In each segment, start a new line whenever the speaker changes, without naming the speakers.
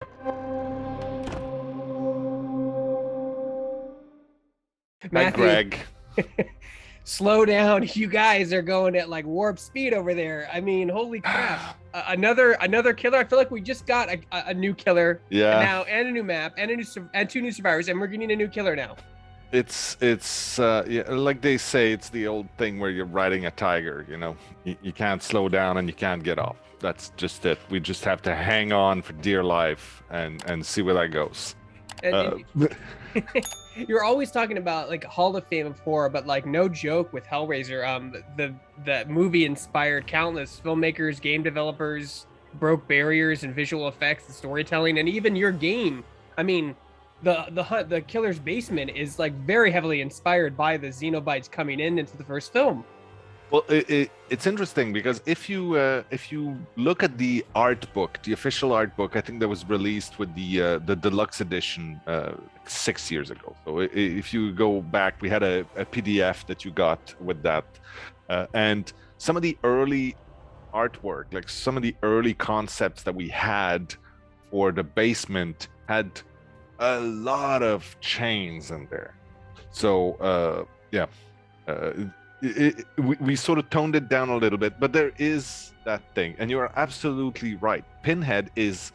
Hi,
Matthew,
Greg.
slow down. You guys are going at like warp speed over there. I mean, holy crap. Another killer. I feel like we just got a new killer and
Yeah,
now and a new map and and two new survivors and we're getting a new killer now.
it's yeah, like they say, it's the old thing where you're riding a tiger, you can't slow down and you can't get off. That's just it. We just have to hang on for dear life and see where that goes. Uh,
And you're always talking about like Hall of Fame of horror, but like no joke with Hellraiser. The movie inspired countless filmmakers, game developers, broke barriers in visual effects and storytelling, and even your game. I mean, the killer's basement is like very heavily inspired by the Xenobites coming in into the first film.
well, it's interesting because if you look at the art book, the official art book, I think that was released with the deluxe edition 6 years ago. So if you go back, we had a PDF that you got with that, and some of the early artwork, like some of the early concepts that we had for the basement, had a lot of chains in there. So yeah, uh, we sort of toned it down a little bit, but there is that thing, and you are absolutely right. Pinhead is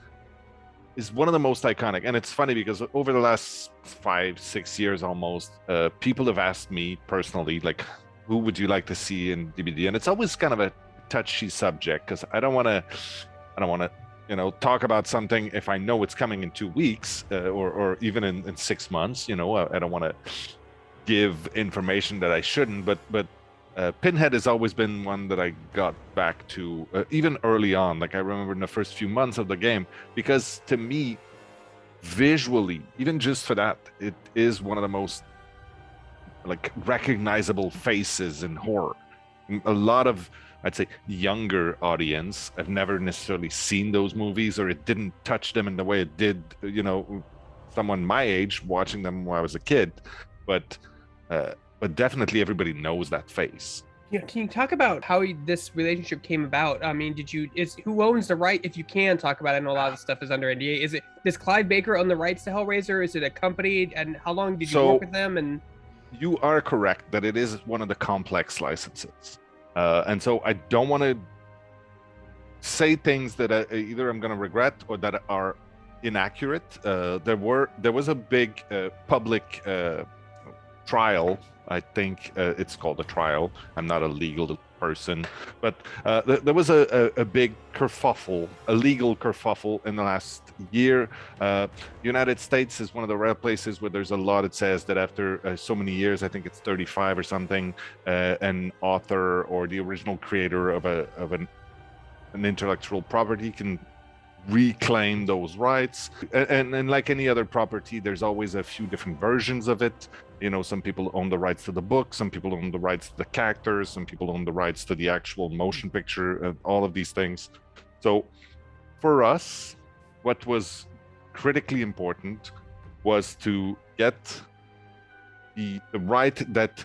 one of the most iconic, and it's funny because over the last 5 6 years almost, people have asked me personally, like, who would you like to see in DVD? And it's always kind of a touchy subject because I don't want to talk about something if I know it's coming in 2 weeks, or even in 6 months. I don't want to give information that I shouldn't, but Pinhead has always been one that I got back to, even early on. Like I remember in the first few months of the game, because to me, visually, even just for that, it is one of the most like recognizable faces in horror. A lot of, I'd say, younger audience have never necessarily seen those movies, or it didn't touch them in the way it did, someone my age watching them when I was a kid. But but definitely everybody knows that face.
Can you talk about how this relationship came about? I mean, is who owns the right? If you can talk about it, I know a lot of the stuff is under NDA. Does Clive Baker own the rights to Hellraiser? Is it a company? And how long did you work
So
with them? And
you are correct that it is one of the complex licenses, and so I don't want to say things that either I'm going to regret or that are inaccurate. There was a big public trial. I think it's called a trial. I'm not a legal person, but there was a big kerfuffle, a legal kerfuffle in the last year. United States is one of the rare places where there's a law that says that after so many years, I think it's 35 or something, an author or the original creator of an intellectual property can reclaim those rights. And like any other property, there's always a few different versions of it. Some people own the rights to the book, some people own the rights to the characters, some people own the rights to the actual motion picture, all of these things. So for us, what was critically important was to get the right that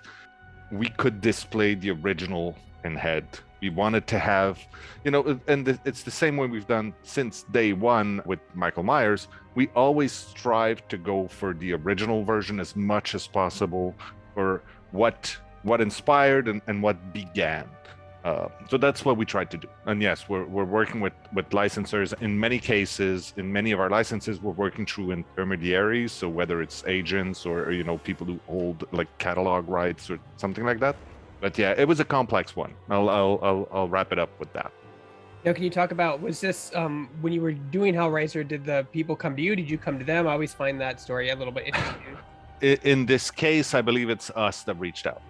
we could display the original Pinhead. We wanted to have, and it's the same way we've done since day one with Michael Myers. We always strive to go for the original version as much as possible, for what inspired and what began. So that's what we tried to do. And yes, we're working with licensors. In many cases, in many of our licenses, we're working through intermediaries. So whether it's agents or people who hold like catalog rights or something like that. But yeah, it was a complex one. I'll wrap it up with that.
can you talk about, was this when you were doing Hellraiser? Did the people come to you? Did you come to them? I always find that story a little bit interesting.
In this case, I believe it's us that reached out,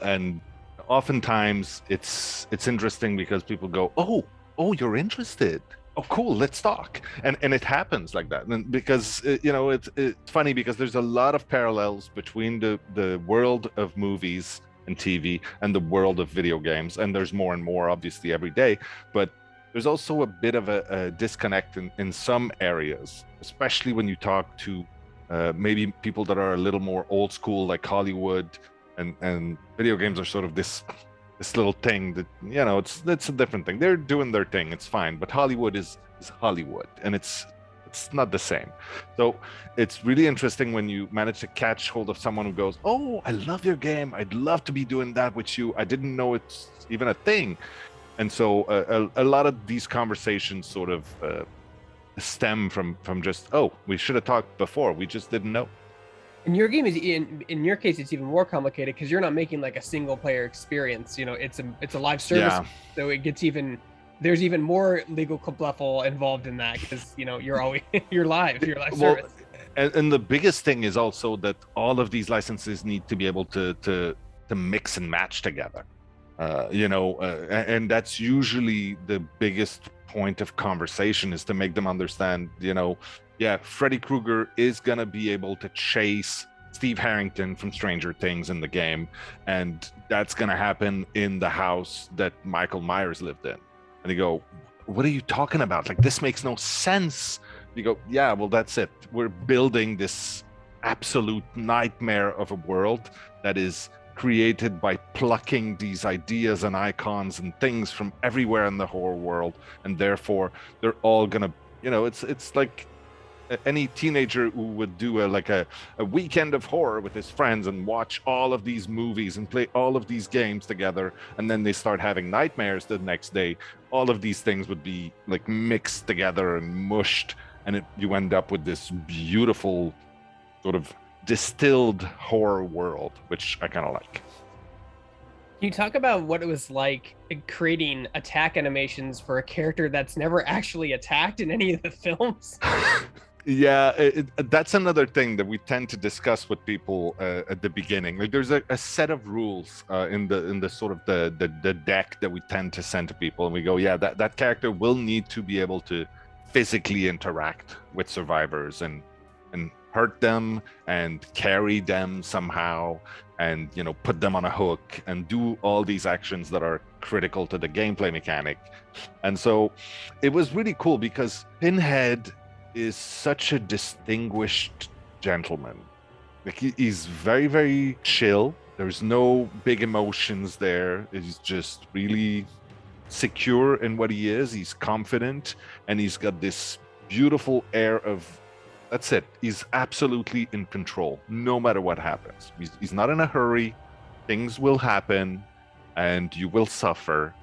and oftentimes it's interesting because people go, "Oh, you're interested? Oh, cool, let's talk." And it happens like that, and because it's funny because there's a lot of parallels between the world of movies and TV and the world of video games, and there's more and more obviously every day, but there's also a bit of a disconnect in some areas, especially when you talk to maybe people that are a little more old school, like Hollywood, and video games are sort of this little thing that it's a different thing. They're doing their thing, it's fine, but Hollywood is Hollywood, and it's it's not the same. So it's really interesting when you manage to catch hold of someone who goes, oh, I love your game, I'd love to be doing that with you, I didn't know it's even a thing. And so a lot of these conversations sort of stem from just, oh, we should have talked before, we just didn't know.
And your game is in your case, it's even more complicated because you're not making like a single player experience. You know, it's a live service,
Yeah.
so it gets there's even more legal kerfluffle involved in that because you know you're always you're live service.
And the biggest thing is also that all of these licenses need to be able to mix and match together. And that's usually the biggest point of conversation, is to make them understand, yeah, Freddy Krueger is gonna be able to chase Steve Harrington from Stranger Things in the game, and that's gonna happen in the house that Michael Myers lived in. And they go, what are you talking about? Like, this makes no sense. You go, yeah, well, that's it. We're building this absolute nightmare of a world that is created by plucking these ideas and icons and things from everywhere in the horror world, and therefore they're all gonna, it's like any teenager who would do a weekend of horror with his friends and watch all of these movies and play all of these games together, and then they start having nightmares the next day. All of these things would be like mixed together and mushed, and you end up with this beautiful sort of distilled horror world, which I kind of like.
Can you talk about what it was like creating attack animations for a character that's never actually attacked in any of the films?
Yeah, that's another thing that we tend to discuss with people at the beginning. Like, there's a set of rules in the sort of the deck that we tend to send to people, and we go, yeah, that character will need to be able to physically interact with survivors and hurt them and carry them somehow, and put them on a hook and do all these actions that are critical to the gameplay mechanic. And so it was really cool because Pinhead is such a distinguished gentleman. Like, he's very, very chill. There's no big emotions there. He's just really secure in what he is. He's confident, and he's got this beautiful air of, that's it. He's absolutely in control, no matter what happens. He's not in a hurry. Things will happen, and you will suffer,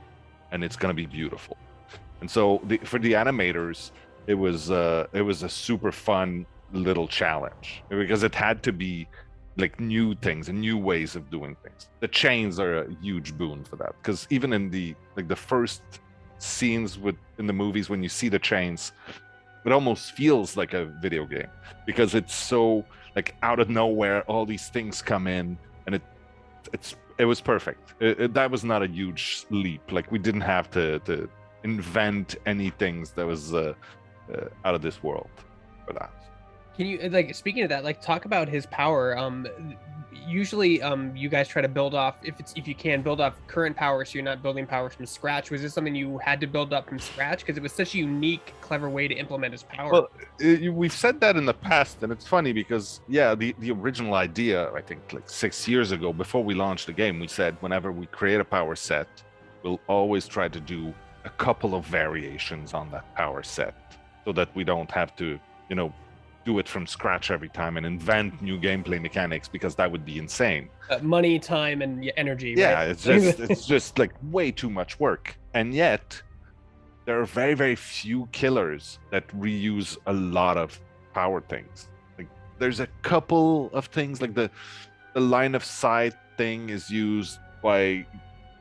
and it's going to be beautiful. And so for the animators, it was a super fun little challenge, because it had to be like new things and new ways of doing things. The chains are a huge boon for that, because even in the first scenes in the movies, when you see the chains, it almost feels like a video game, because it's so like out of nowhere, all these things come in, and it was perfect. That was not a huge leap. Like, we didn't have to invent any things that was out of this world for that.
Can you, like, speaking of that, like, talk about his power? Usually, you guys try to build off, if you can build off current power, so you're not building power from scratch. Was this something you had to build up from scratch because it was such a unique, clever way to implement his power?
Well, we've said that in the past, and it's funny because, yeah, the original idea, I think like 6 years ago, before we launched the game, we said whenever we create a power set, we'll always try to do a couple of variations on that power set, so that we don't have to, do it from scratch every time and invent new gameplay mechanics, because that would be insane.
Money, time, and energy.
Yeah,
right?
it's just like way too much work. And yet, there are very, very few killers that reuse a lot of power things. Like, there's a couple of things, like the line of sight thing is used by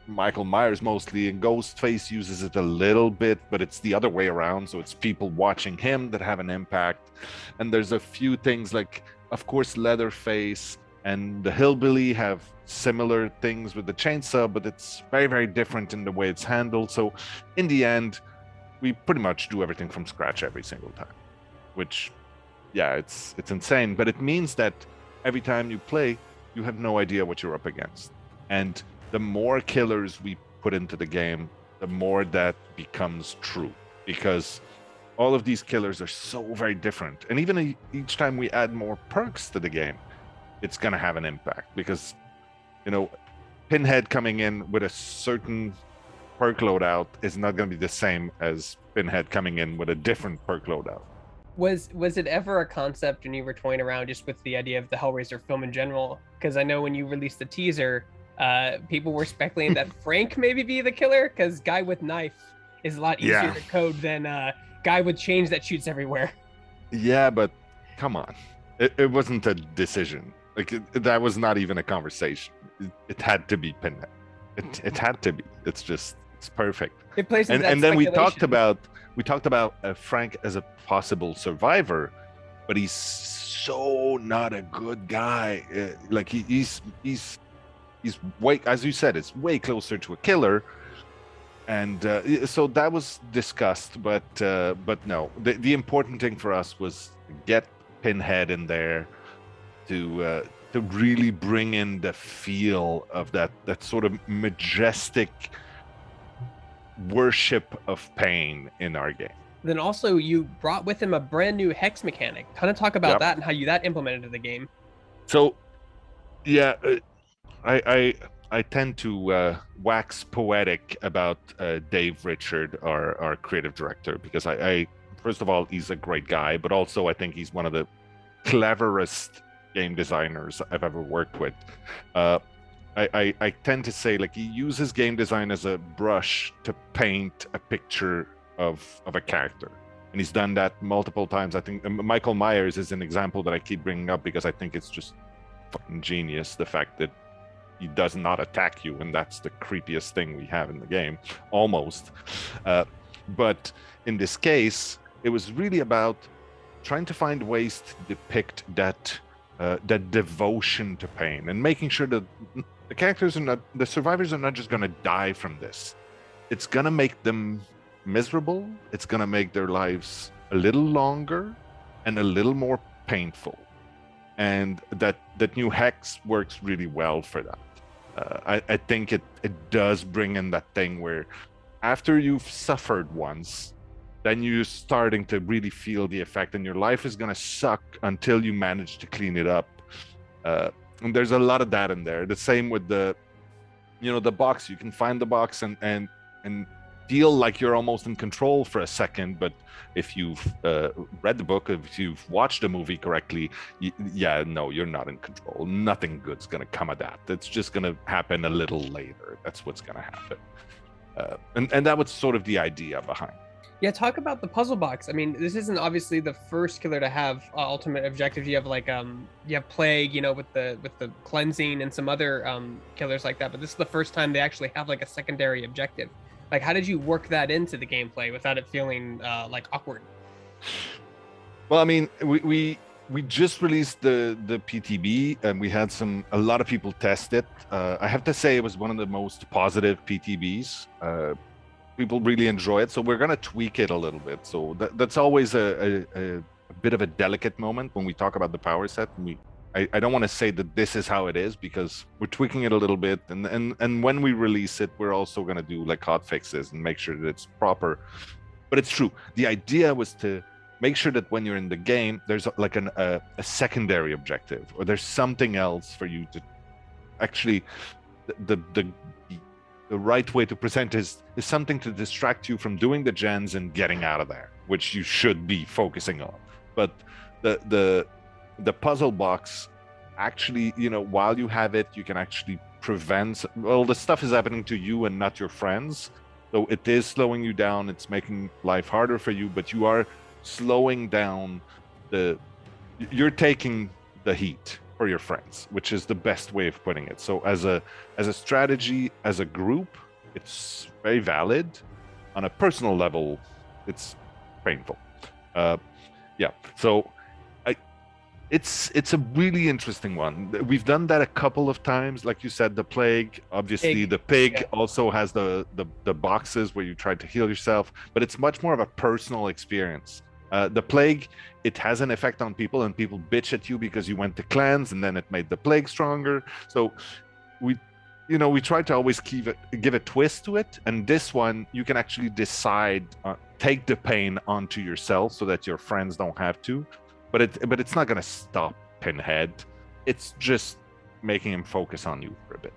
Michael Myers mostly, and Ghostface uses it a little bit, but it's the other way around, so it's people watching him that have an impact. And there's a few things, like, of course, Leatherface and the Hillbilly have similar things with the chainsaw, but it's very, very different in the way it's handled. So in the end, we pretty much do everything from scratch every single time, which, yeah, it's insane, but it means that every time you play, you have no idea what you're up against. And the more killers we put into the game, the more that becomes true, because all of these killers are so very different. And even each time we add more perks to the game, it's going to have an impact, because, Pinhead coming in with a certain perk loadout is not going to be the same as Pinhead coming in with a different perk loadout.
Was it ever a concept when you were toying around just with the idea of the Hellraiser film in general? Because I know when you released the teaser, people were speculating that Frank maybe be the killer, because guy with knife is a lot easier
Yeah.
to code than guy with chains that shoots everywhere.
Yeah, but come on. It wasn't a decision. That was not even a conversation. It had to be Pinhead. It had to be. It's perfect.
It plays into that
And then
speculation.
we talked about Frank as a possible survivor, but he's so not a good guy. Like he's way, as you said, it's way closer to a killer. And so that was discussed, but no, the important thing for us was get Pinhead in there to really bring in the feel of that sort of majestic worship of pain in our game.
Then also you brought with him a brand new hex mechanic. Kind of talk about
Yep.
that and how you that implemented in the game.
So yeah, I tend to wax poetic about Dave Richard, our creative director, because I first of all, he's a great guy, but also I think he's one of the cleverest game designers I've ever worked with. I tend to say, like, he uses game design as a brush to paint a picture of a character, and he's done that multiple times. I think Michael Myers is an example that I keep bringing up because I think it's just fucking genius, the fact that he does not attack you, and that's the creepiest thing we have in the game, almost. But in this case, it was really about trying to find ways to depict that devotion to pain, and making sure that the characters are not, the survivors are not just going to die from this. It's going to make them miserable. It's going to make their lives a little longer and a little more painful. And that new hex works really well for that. I think it does bring in that thing where after you've suffered once, then you're starting to really feel the effect, and your life is going to suck until you manage to clean it up. And there's a lot of that in there. The same with the box. You can find the box and feel like you're almost in control for a second, but if you've read the book, if you've watched the movie correctly, no, you're not in control. Nothing good's going to come of that. It's just going to happen a little later. That's what's going to happen. And that was sort of the idea behind.
Yeah, talk about the puzzle box. I mean, this isn't obviously the first killer to have ultimate objectives. You have like you have plague, with the cleansing and some other killers like that. But this is the first time they actually have like a secondary objective. Like, how did you work that into the gameplay without it feeling like awkward?
Well, I mean, we just released the PTB, and we had a lot of people test it. I have to say it was one of the most positive PTBs. People really enjoy it, so we're going to tweak it a little bit. So that's always a bit of a delicate moment when we talk about the power set. I don't want to say that this is how it is, because we're tweaking it a little bit, and when we release it, we're also going to do like hot fixes and make sure that it's proper. But it's true. The idea was to make sure that when you're in the game, there's like a secondary objective, or there's something else for you to actually the right way to present is something to distract you from doing the gens and getting out of there, which you should be focusing on. But the puzzle box, actually, while you have it, you can actually prevent, well, the stuff is happening to you and not your friends. So it is slowing you down. It's making life harder for you, but you are slowing down you're taking the heat for your friends, which is the best way of putting it. So as a strategy, as a group, it's very valid. On a personal level, it's painful. So it's a really interesting one. We've done that a couple of times, like you said, the plague. Obviously, the pig also has the boxes where you try to heal yourself, but it's much more of a personal experience. The plague, it has an effect on people, and people bitch at you because you went to cleanse, and then it made the plague stronger. So we try to always give a twist to it. And this one, you can actually decide, take the pain onto yourself so that your friends don't have to. But it's not going to stop Pinhead. It's just making him focus on you for a bit.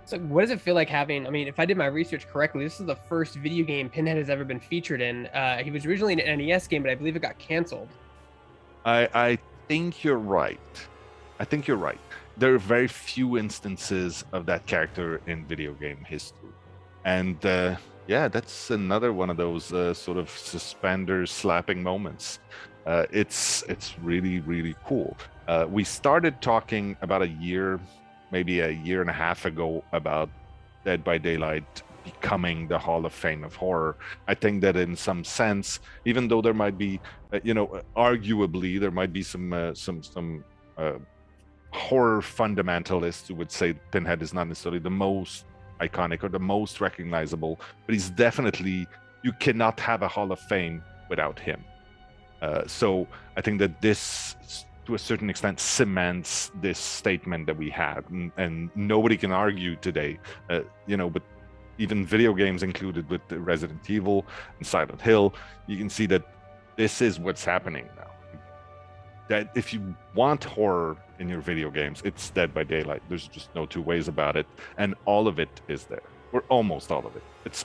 So what does it feel like having, I mean, if I did my research correctly, this is the first video game Pinhead has ever been featured in. He was originally an NES game, but I believe it got canceled.
I think you're right. I think you're right. There are very few instances of that character in video game history, and yeah, that's another one of those sort of suspenders slapping moments. It's really really cool. We started talking about a year, maybe a year and a half ago, about Dead by Daylight becoming the Hall of Fame of horror. I think that in some sense, even though there might be, arguably there might be some horror fundamentalists who would say Pinhead is not necessarily the most iconic or the most recognizable, but he's definitely, you cannot have a Hall of Fame without him. So I think that this, to a certain extent, cements this statement that we had, and nobody can argue today, but even video games included with the Resident Evil and Silent Hill, you can see that this is what's happening now. That if you want horror in your video games, it's Dead by Daylight. There's just no two ways about it, and all of it is there, or almost all of it. It's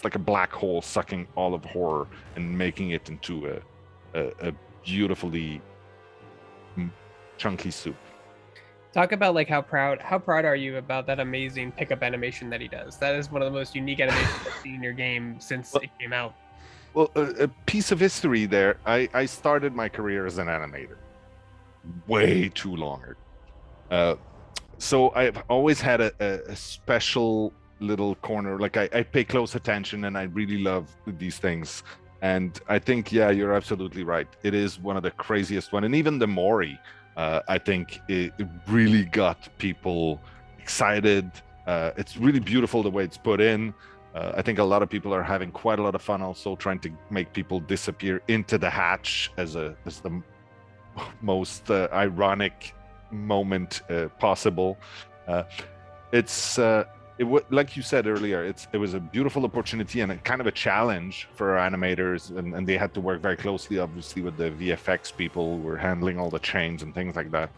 like a black hole sucking all of horror and making it into a beautifully chunky soup.
Talk about like how proud are you about that amazing pickup animation that he does? That is one of the most unique animations I've seen in your game since it came out.
Well, a piece of history there. I started my career as an animator way too long ago. So I've always had a special little corner. Like I pay close attention, and I really love these things. And I think, yeah, you're absolutely right. It is one of the craziest one. And even the Mori, I think it really got people excited. It's really beautiful the way it's put in. I think a lot of people are having quite a lot of fun also trying to make people disappear into the hatch as the most ironic moment possible. Like you said earlier, it was a beautiful opportunity and a kind of a challenge for our animators, and they had to work very closely, obviously, with the VFX people who were handling all the chains and things like that.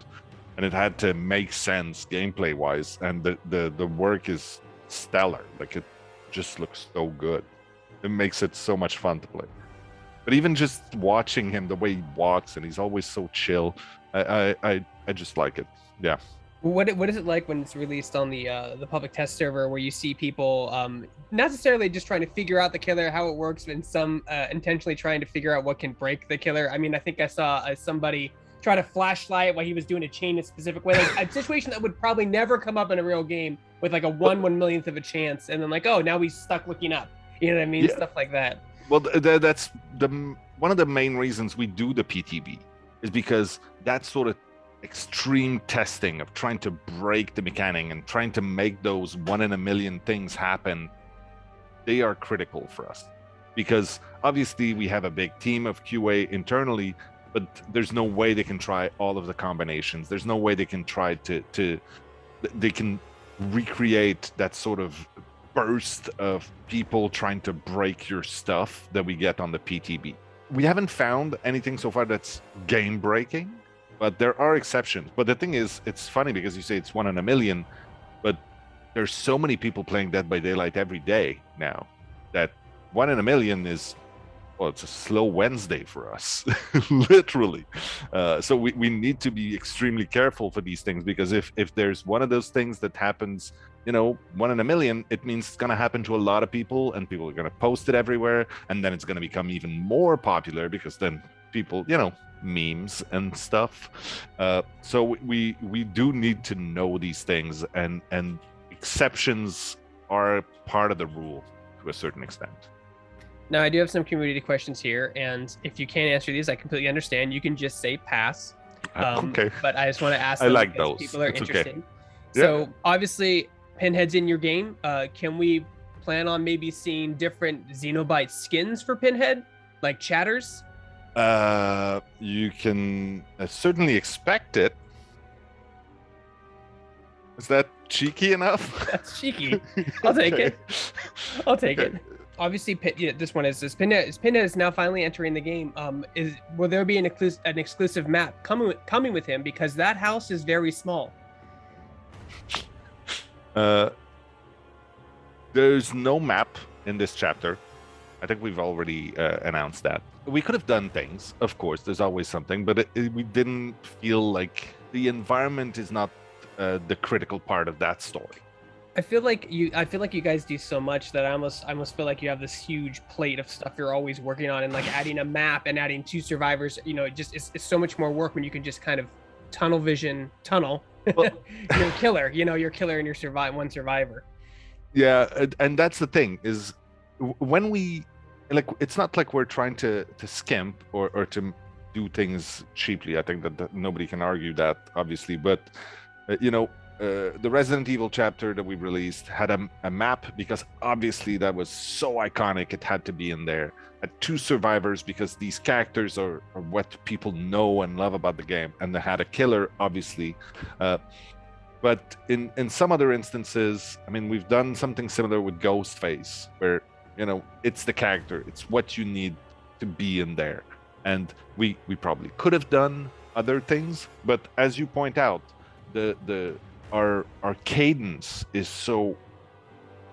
And it had to make sense gameplay wise, and the work is stellar. Like, it just looks so good. It makes it so much fun to play. But even just watching him, the way he walks, and he's always so chill, I just like it. Yeah.
What is it like when it's released on the public test server, where you see people not necessarily just trying to figure out the killer, how it works, and some intentionally trying to figure out what can break the killer? I mean, I think I saw somebody try to flashlight while he was doing a chain a specific way, like a situation that would probably never come up in a real game, with like a 1/1,000,000th of a chance, and then like, oh, now he's stuck looking up. You know what I mean? Yeah. Stuff like that.
Well, that's one of the main reasons we do the PTB, is because that sort of extreme testing of trying to break the mechanic and trying to make those 1 in a million things happen, they are critical for us, because obviously we have a big team of QA internally, but there's no way they can try all of the combinations. There's no way they can try they can recreate that sort of burst of people trying to break your stuff that we get on the PTB. We haven't found anything so far that's game breaking, but there are exceptions. But the thing is, it's funny because you say it's 1 in a million, but there's so many people playing Dead by Daylight every day now that 1 in a million is, well, it's a slow Wednesday for us, literally. So we need to be extremely careful for these things, because if there's one of those things that happens, 1 in a million, it means it's going to happen to a lot of people, and people are going to post it everywhere, and then it's going to become even more popular, because then people, memes and stuff. So we do need to know these things, and exceptions are part of the rule to a certain extent.
Now, I do have some community questions here, and if you can't answer these, I completely understand. You can just say pass.
Okay.
But I just want to ask them,
I like those.
People are
it's
interested.
Okay.
So
yeah.
Obviously, Pinhead's in your game. Can we plan on maybe seeing different Cenobite skins for Pinhead, like chatters?
You can certainly expect it. Is that cheeky enough?
That's cheeky. I'll take it. I'll take it. Obviously, this one is Pinhead. Pinhead is now finally entering the game. Will there be an exclusive map coming with him? Because that house is very small.
There's no map in this chapter. I think we've already announced that. We could have done things, of course. There's always something, but we didn't feel like the environment is not the critical part of that story.
I feel like you guys do so much that I almost feel like you have this huge plate of stuff you're always working on, and like adding a map and adding 2 survivors. You know, it's so much more work when you can just kind of tunnel. Well, your killer. You know, your killer and your one survivor.
Yeah, and that's the thing is when we like, it's not like we're trying to skimp or to do things cheaply. I think that nobody can argue that, obviously, but the Resident Evil chapter that we released had a map because obviously that was so iconic, it had to be in there. Had 2 survivors because these characters are what people know and love about the game, and they had a killer, obviously. But in some other instances, I mean, we've done something similar with Ghostface, where it's the character, it's what you need to be in there, and we probably could have done other things, but as you point out, our cadence is so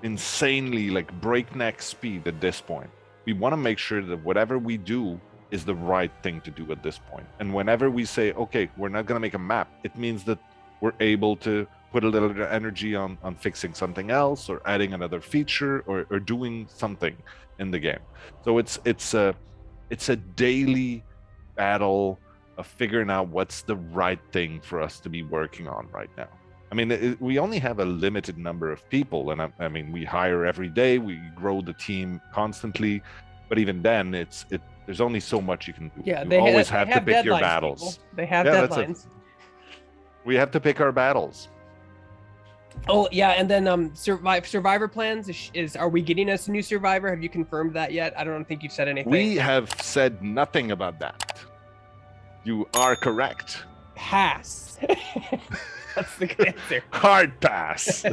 insanely like breakneck speed at this point. We want to make sure that whatever we do is the right thing to do at this point. And whenever we say, okay, we're not going to make a map, it means that we're able to put a little bit of energy on fixing something else or adding another feature or doing something in the game. So it's a daily battle of figuring out what's the right thing for us to be working on right now. I mean, we only have a limited number of people, and I mean, we hire every day, we grow the team constantly, but even then, there's only so much you can do.
Yeah,
you always have to pick your battles.
People. They have deadlines.
We have to pick our battles.
Oh yeah, and then survivor plans are we getting us a new survivor? Have you confirmed that yet? I don't think you've said anything.
We have said nothing about that. You are correct.
Pass. That's the good answer.
Hard pass.